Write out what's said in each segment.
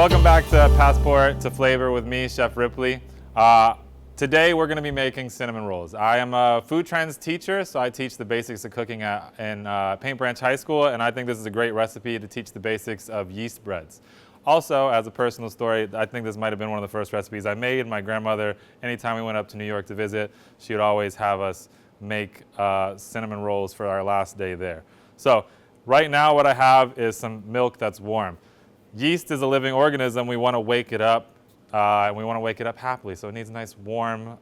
Welcome back to Passport to Flavor with me, Chef Ripley. Today we're going to be making cinnamon rolls. I am a food trends teacher, so I teach the basics of cooking in Paint Branch High School, and I think this is a great recipe to teach the basics of yeast breads. Also, as a personal story, I think this might have been one of the first recipes I made. My grandmother, anytime we went up to New York to visit, she would always have us make cinnamon rolls for our last day there. So right now what I have is some milk that's warm. Yeast is a living organism. We want to wake it up, and we want to wake it up happily. So it needs a nice warm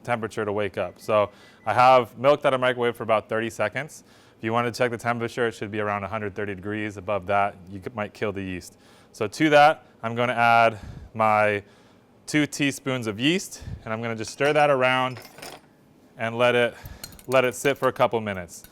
temperature to wake up. So I have milk that I microwave for about 30 seconds. If you want to check the temperature, it should be around 130 degrees. Above that, you might kill the yeast. So to that, I'm going to add my 2 teaspoons of yeast, and I'm going to just stir that around and let it sit for a couple minutes.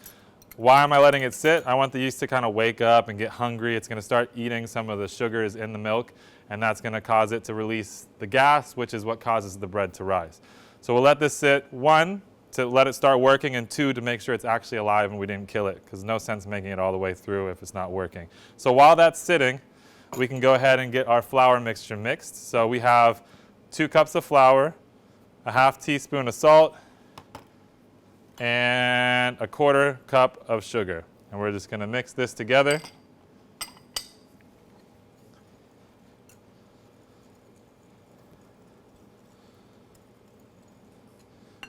Why am I letting it sit? I want the yeast to kind of wake up and get hungry. It's going to start eating some of the sugars in the milk, and that's going to cause it to release the gas, which is what causes the bread to rise. So we'll let this sit, 1, to let it start working, and 2, to make sure it's actually alive and we didn't kill it, because no sense making it all the way through if it's not working. So while that's sitting, we can go ahead and get our flour mixture mixed. So we have 2 cups of flour, a ½ teaspoon of salt, and a ¼ cup of sugar. And we're just going to mix this together.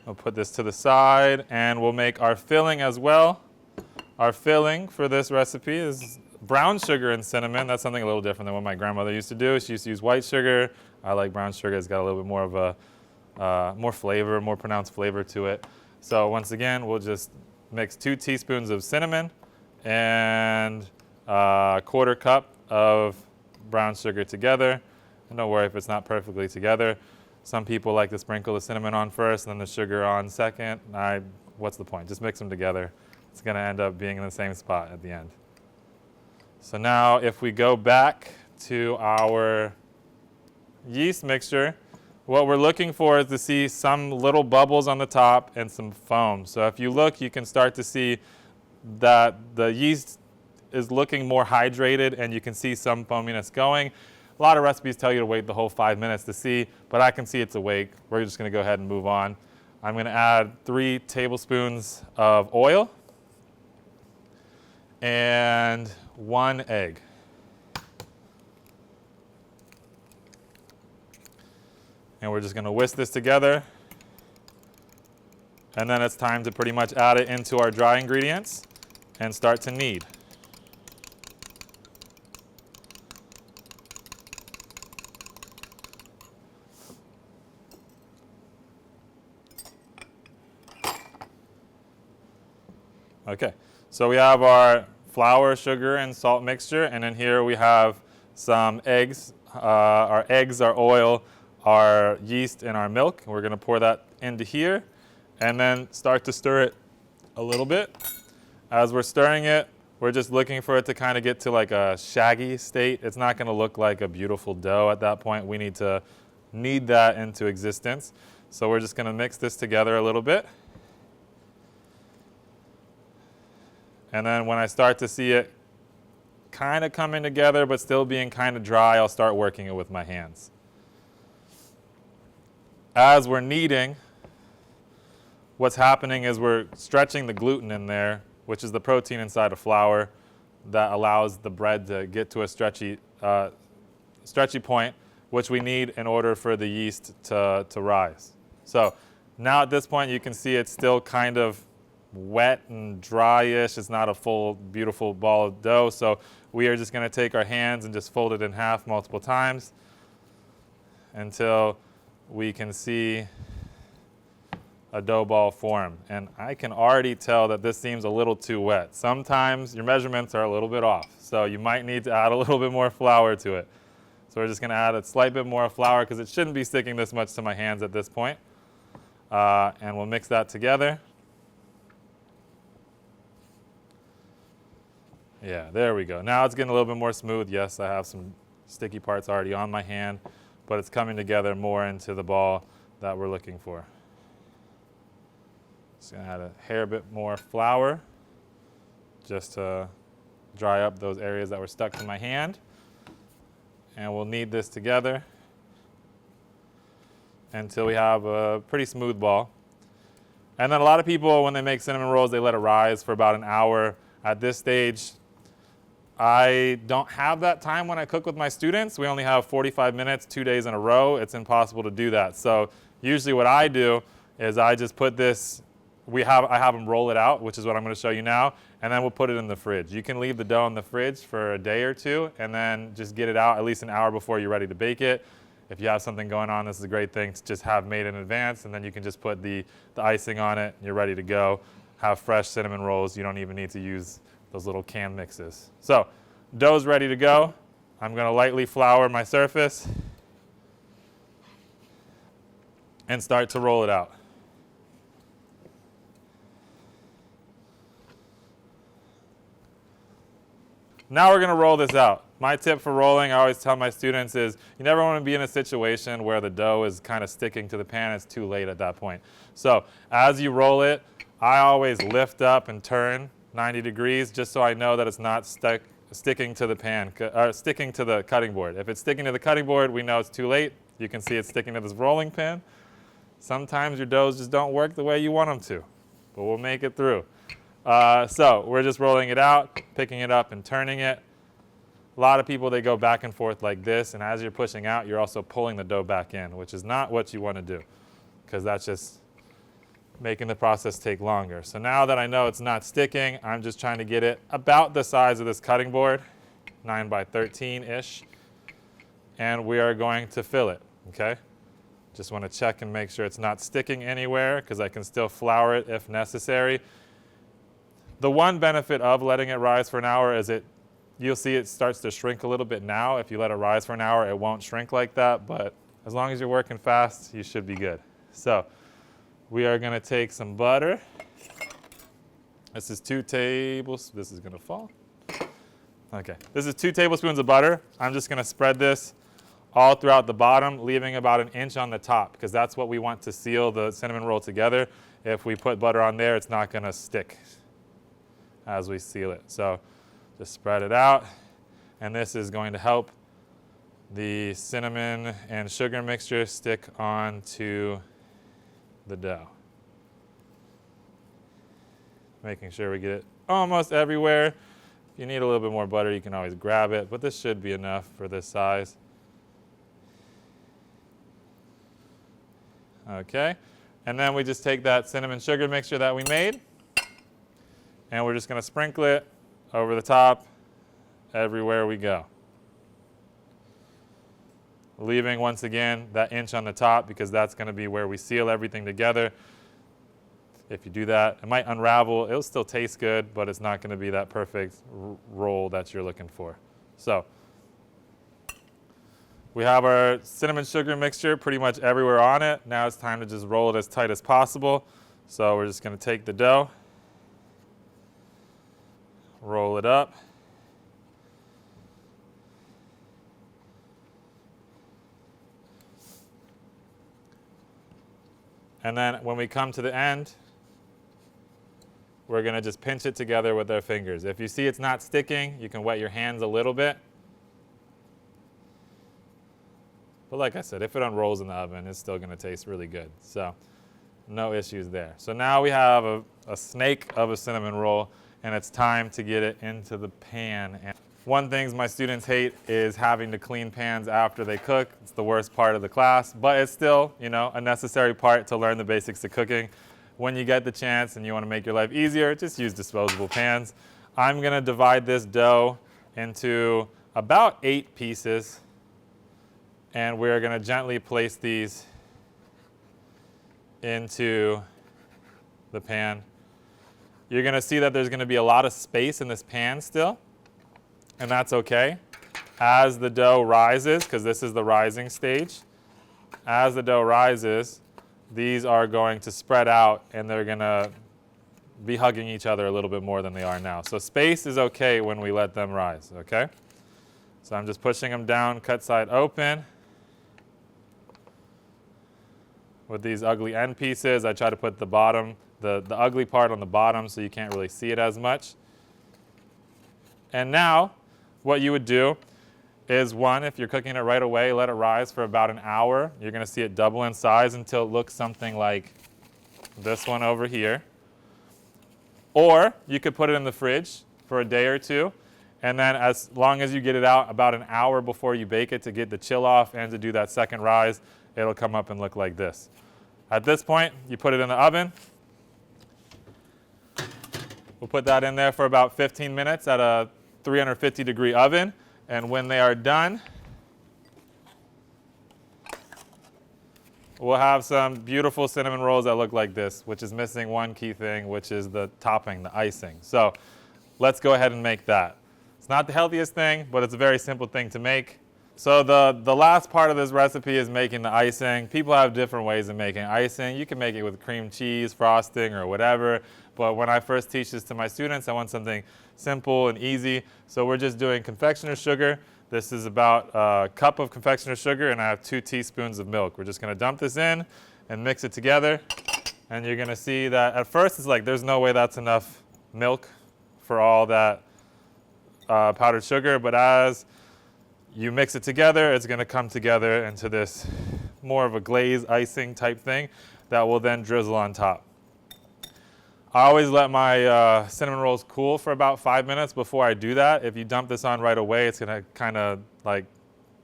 We'll put this to the side, and we'll make our filling as well. Our filling for this recipe is brown sugar and cinnamon. That's something a little different than what my grandmother used to do. She used to use white sugar. I like brown sugar. It's got a little bit more of a more flavor, more pronounced flavor to it. So once again, we'll just mix 2 teaspoons of cinnamon and a ¼ cup of brown sugar together. And don't worry if it's not perfectly together. Some people like to sprinkle the cinnamon on first and then the sugar on second. What's the point? Just mix them together. It's going to end up being in the same spot at the end. So now if we go back to our yeast mixture, what we're looking for is to see some little bubbles on the top and some foam. So if you look, you can start to see that the yeast is looking more hydrated, and you can see some foaminess going. A lot of recipes tell you to wait the whole 5 minutes to see, but I can see it's awake. We're just going to go ahead and move on. I'm going to add 3 tablespoons of oil and 1 egg. And we're just going to whisk this together. And then it's time to pretty much add it into our dry ingredients and start to knead. Okay, so we have our flour, sugar, and salt mixture, and then here we have some eggs, our oil, our yeast, and our milk. We're going to pour that into here and then start to stir it a little bit. As we're stirring it, we're just looking for it to kind of get to like a shaggy state. It's not going to look like a beautiful dough at that point. We need to knead that into existence. So we're just going to mix this together a little bit. And then when I start to see it kind of coming together but still being kind of dry, I'll start working it with my hands. As we're kneading, what's happening is we're stretching the gluten in there, which is the protein inside of flour that allows the bread to get to a stretchy point, which we need in order for the yeast to rise. So now at this point, you can see it's still kind of wet and dry-ish. It's not a full, beautiful ball of dough. So we are just going to take our hands and just fold it in half multiple times until we can see a dough ball form. And I can already tell that this seems a little too wet. Sometimes your measurements are a little bit off, so you might need to add a little bit more flour to it. So we're just going to add a slight bit more flour because it shouldn't be sticking this much to my hands at this point. And we'll mix that together. Yeah, there we go. Now it's getting a little bit more smooth. Yes, I have some sticky parts already on my hand, but it's coming together more into the ball that we're looking for. Just going to add a hair bit more flour just to dry up those areas that were stuck to my hand. and we'll knead this together until we have a pretty smooth ball. And then a lot of people, when they make cinnamon rolls, they let it rise for about an hour. At this stage, I don't have that time when I cook with my students. We only have 45 minutes, 2 days in a row. It's impossible to do that. So usually what I do is I just put this, I have them roll it out, which is what I'm going to show you now, and then we'll put it in the fridge. You can leave the dough in the fridge for a day or two and then just get it out at least an hour before you're ready to bake it. If you have something going on, this is a great thing to just have made in advance, and then you can just put the icing on it, and you're ready to go. Have fresh cinnamon rolls. You don't even need to use those little can mixes. So dough's ready to go. I'm going to lightly flour my surface and start to roll it out. Now we're going to roll this out. My tip for rolling, I always tell my students, is you never want to be in a situation where the dough is kind of sticking to the pan. It's too late at that point. So as you roll it, I always lift up and turn 90 degrees just so I know that it's not sticking to the pan, or sticking to the cutting board. If it's sticking to the cutting board, we know it's too late. You can see it's sticking to this rolling pin. Sometimes your doughs just don't work the way you want them to, but we'll make it through. So we're just rolling it out, picking it up and turning it. A lot of people, they go back and forth like this, and as you're pushing out, you're also pulling the dough back in, which is not what you want to do, because that's just making the process take longer. So now that I know it's not sticking, I'm just trying to get it about the size of this cutting board, 9 by 13-ish, and we are going to fill it, okay? Just want to check and make sure it's not sticking anywhere, because I can still flour it if necessary. The one benefit of letting it rise for an hour is you'll see it starts to shrink a little bit now. If you let it rise for an hour, it won't shrink like that, but as long as you're working fast, you should be good. So we are going to take some butter. This is 2 tablespoons. This is going to fall. Okay. This is 2 tablespoons of butter. I'm just going to spread this all throughout the bottom, leaving about 1 inch on the top, because that's what we want to seal the cinnamon roll together. If we put butter on there, it's not going to stick as we seal it. So just spread it out, and this is going to help the cinnamon and sugar mixture stick onto the dough. Making sure we get it almost everywhere. If you need a little bit more butter, you can always grab it, but this should be enough for this size. Okay, and then we just take that cinnamon sugar mixture that we made, and we're just going to sprinkle it over the top everywhere we go. Leaving, once again, that inch on the top, because that's going to be where we seal everything together. If you do that, it might unravel. It'll still taste good, but it's not going to be that perfect roll that you're looking for. So we have our cinnamon sugar mixture pretty much everywhere on it. Now it's time to just roll it as tight as possible. So we're just going to take the dough, roll it up, and then when we come to the end, we're going to just pinch it together with our fingers. If you see it's not sticking, you can wet your hands a little bit. But like I said, if it unrolls in the oven, it's still going to taste really good. So no issues there. So now we have a snake of a cinnamon roll, and it's time to get it into the pan. And one thing my students hate is having to clean pans after they cook. It's the worst part of the class, but it's still, a necessary part to learn the basics of cooking. When you get the chance and you want to make your life easier, just use disposable pans. I'm going to divide this dough into about 8 pieces, and we're going to gently place these into the pan. You're going to see that there's going to be a lot of space in this pan still, and that's okay. As the dough rises, because this is the rising stage, as the dough rises, these are going to spread out, and they're going to be hugging each other a little bit more than they are now. So space is okay when we let them rise, okay? So I'm just pushing them down, cut side open. With these ugly end pieces, I try to put the bottom, the ugly part on the bottom so you can't really see it as much. And now, what you would do is one, if you're cooking it right away, let it rise for about an hour. You're gonna see it double in size until it looks something like this one over here. Or you could put it in the fridge for a day or two, and then as long as you get it out about an hour before you bake it to get the chill off and to do that second rise, it'll come up and look like this. At this point, you put it in the oven. We'll put that in there for about 15 minutes at a 350-degree oven, and when they are done, we'll have some beautiful cinnamon rolls that look like this, which is missing one key thing, which is the topping, the icing. So let's go ahead and make that. It's not the healthiest thing, but it's a very simple thing to make. So the last part of this recipe is making the icing. People have different ways of making icing. You can make it with cream cheese, frosting, or whatever. But when I first teach this to my students, I want something simple and easy. So we're just doing confectioner's sugar. This is about a cup of confectioner's sugar, and I have 2 teaspoons of milk. We're just gonna dump this in and mix it together. And you're gonna see that at first it's like, there's no way that's enough milk for all that powdered sugar. But as you mix it together, it's gonna come together into this more of a glaze icing type thing that will then drizzle on top. I always let my cinnamon rolls cool for about 5 minutes before I do that. If you dump this on right away, it's gonna kind of like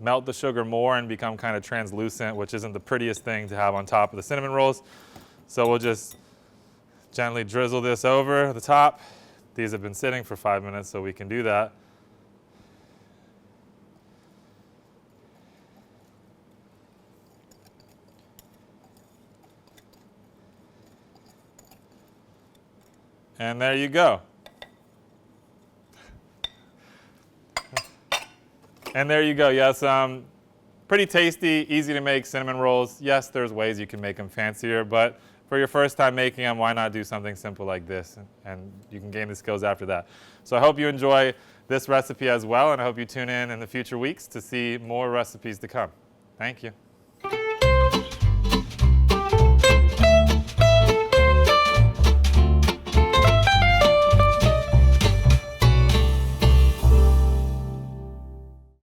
melt the sugar more and become kind of translucent, which isn't the prettiest thing to have on top of the cinnamon rolls. So we'll just gently drizzle this over the top. These have been sitting for 5 minutes, so we can do that. And there you go. And there you go. Yes, pretty tasty, easy to make cinnamon rolls. Yes, there's ways you can make them fancier, but for your first time making them, why not do something simple like this? And you can gain the skills after that. So I hope you enjoy this recipe as well, and I hope you tune in the future weeks to see more recipes to come. Thank you.